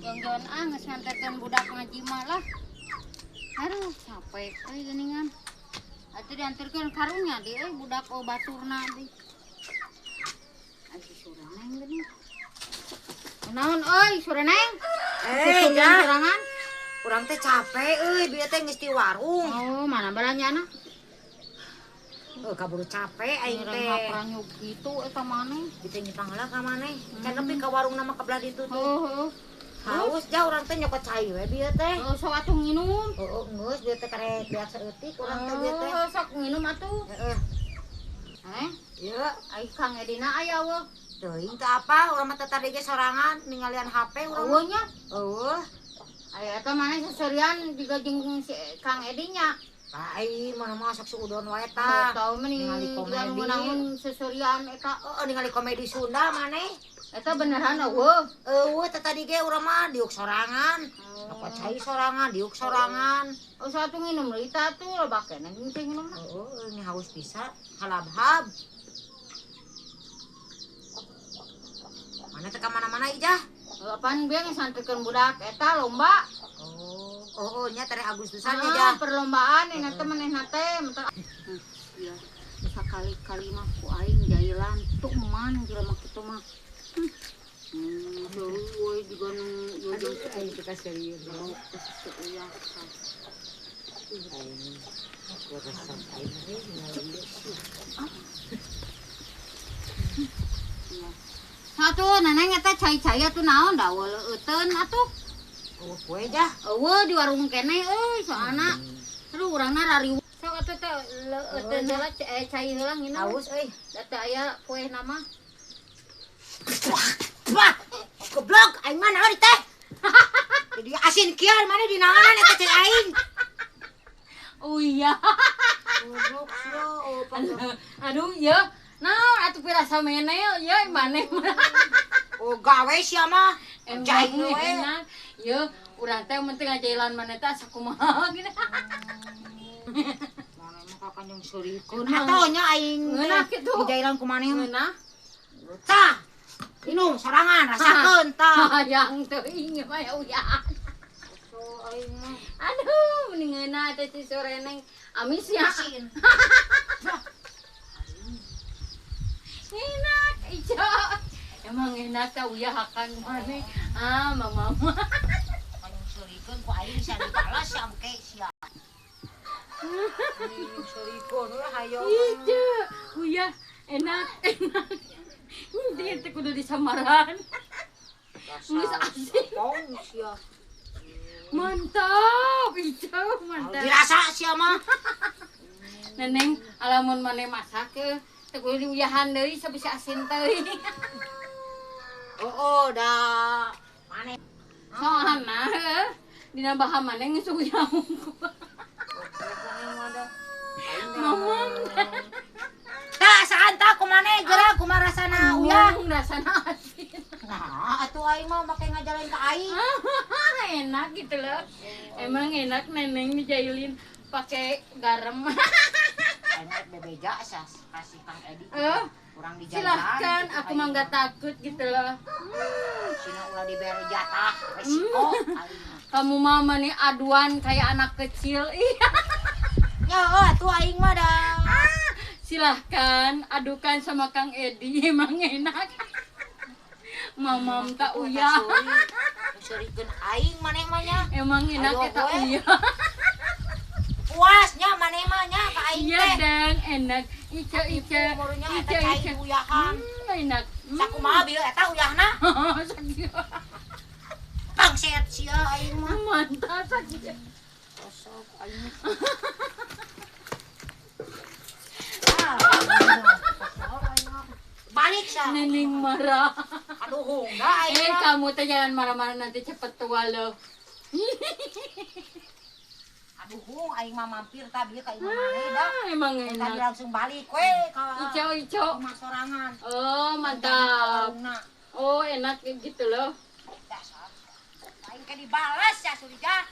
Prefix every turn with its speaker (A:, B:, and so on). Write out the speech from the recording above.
A: Jangan geus nganterkeun budak ngaji malah. Aduh, capek euy geuningan. Atuh dianterkeun karunya di budak baturna di. Atuh suraneng geuning. Naon euy suraneng?
B: Jah.
A: Sorangan.
B: Urang teh capek euy, bieu teh geus di warung.
A: Oh, mana belanjana?
B: Kaburu capek aing teh.
A: Ngapranyuk kitu eta maneh.
B: Kita nyipang heula ka maneh. Can nepi ka warung nama kebelah ditu tuh.
A: Heuh.
B: Haus jah urang teh nyokot cai we bieu teh.
A: Oh, sok atuh nginum.
B: Geus bieu teh karek beak saeutik urang teh bieu teh.
A: Oh, sok nginum atuh.
B: Heeh. Ieu,
A: Ai Kang Edina aya weuh.
B: teuing teh apa? Urang mah teh tadi ge sorangan ningalian HP urang.
A: Eueuh nya.
B: Eueuh.
A: Aya eta maneh seserian juga jeung si Kang Edinya.
B: Aing mana masak suudon wae
A: Tah,
B: tah.
A: tahu meni
B: Ningali komedi.
A: naon seserian eta.
B: Ningali komedi Sunda maneh.
A: Eta beneran eueuh.
B: Eueuh teh tadi ge urang mah diuk sorangan. Nyokot cai sorangan, diuk sorangan.
A: Oh, satu nginum deui tah atuh loba keneh teh nginum.
B: Ini haus bisa, halab-hab. Mana teh ka mana-mana ijah?
A: Apaan bieu ngesantrikeun budak eta lomba.
B: Nya tere Agustusan ijah.
A: Perlombaan ini teh manehna teh mentar. Iya, sakali-kali mah ku aing jailan tuh man jelema kitu mah. Deui we juga nu
B: Aduh, aing kita serius.
A: Iya.
B: Aku resep aing ningali.
A: Satu neneng eta cai-cai atuh naon da weuleuteun atuh.
B: Kue jah.
A: Eueuh di warung keneh euy soalna. Aduh urangna rariweuh. Sok atuh teh leuteun heula cai heula nginum.
B: Haus euy.
A: Da teh aya kue nama.
B: Wah, goblok aing mah naon teh? Jadi asin kieu mana di naonan eta cai aing.
A: Oh iya.
B: Goblok sia.
A: Aduh ya. Naon atuh pirasa menel ya maneh mah.
B: Oh gawe sia mah. Jai we.
A: Enak. Ye, urang teh mun teh ngajailan maneh teh sakumaha gini.
B: Mana mah ka kanjeng surikeun.
A: Kunaon?
B: Atoh nya aing
A: Ngeunah kitu.
B: dijailan ku maneh mah.
A: Ngeunah.
B: Tah. Minum sorangan rasakeun tah.
A: Hayang teuing mah ya uyahan.
B: So aing mah
A: Aduh, mending ngeunah teh si soreneng amis ya.
B: asin.
A: Enak, ijo. Emang enak teh uyahakan maneh. Mama.
B: Kanjeng surikeun ku aing bisa dibalas sampe sia. Kanjeng surikeun we hayo.
A: Ijo, uyah enak. Ini teh kudu disamaran. Geus asin.
B: Pong sia.
A: Mantap, ijo, mantap.
B: Dirasa sia mah.
A: Neneng, alamun maneh masak ke, teh kudu diuyahan deui sabisa asin teuing.
B: Da maneh.
A: Soalna heuh, dina bahan maneh geus uyah. Mama.
B: Tah saan tah kumaneh geura kumaha rasana uyah.
A: Rasana asin.
B: Nah, atuh aing mah make ngajalan ka aing.
A: Enak gitu loh. Emang enak neneng dijailin pakai garam.
B: Enak bebeja kasih Kang Edi. Kurang dijalan.
A: Silahkan, aku mah nggak takut gitu loh.
B: Sina ulah diberi jatah resiko.
A: Kamu mama nih aduan kayak anak kecil. Iya.
B: Ya, atuh aing mah dah.
A: Silahkan adukan sama Kang Edi, emang enak. Mamam tak uyah.
B: Surikeun aing maneh mah nya.
A: Emang enak
B: Ayo,
A: eta
B: we.
A: uyah.
B: Puasnya maneh mah nya ka aing
A: Iya
B: teh.
A: dan enak. Ica.
B: Umurunya eta cai uyahan.
A: Enak.
B: Sakumaha bieu eta uyahna? Pangset sia aing mah.
A: Mantap saja.
B: Kosok aing. Balik sia.
A: Neneng marah.
B: Aduh, enggak aing mah.
A: Kamu teh jangan marah-marah nanti cepet tua loh.
B: Aduh, aing mah mampir tah bieu ka imah maneh dah.
A: Emang
B: Tadi
A: enak.
B: langsung balik we ka
A: Ico.
B: rumah sorangan.
A: Oh, mantap.
B: Warungna.
A: Oh, enak gitu loh.
B: Dasar. Aing ka dibalas ya Surija.